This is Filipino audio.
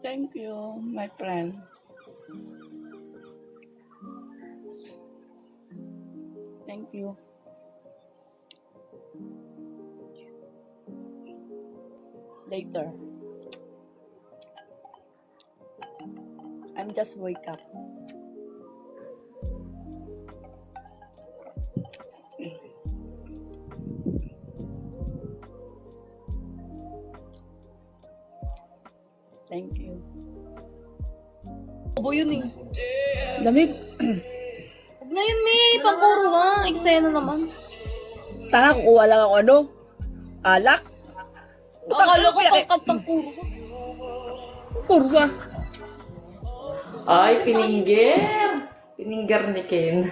Thank you, my friend. Thank you. Later. I'm just wake up. Thank you. Bobo yun eh. Lamig. Huwag na yun, May. Pangkuro nga. Eksena naman. Tanga, kukuha lang ako ano? Alak? Akala ko pangkantang kuro. Kurwa. Ay, piningger. Piningger ni Ken.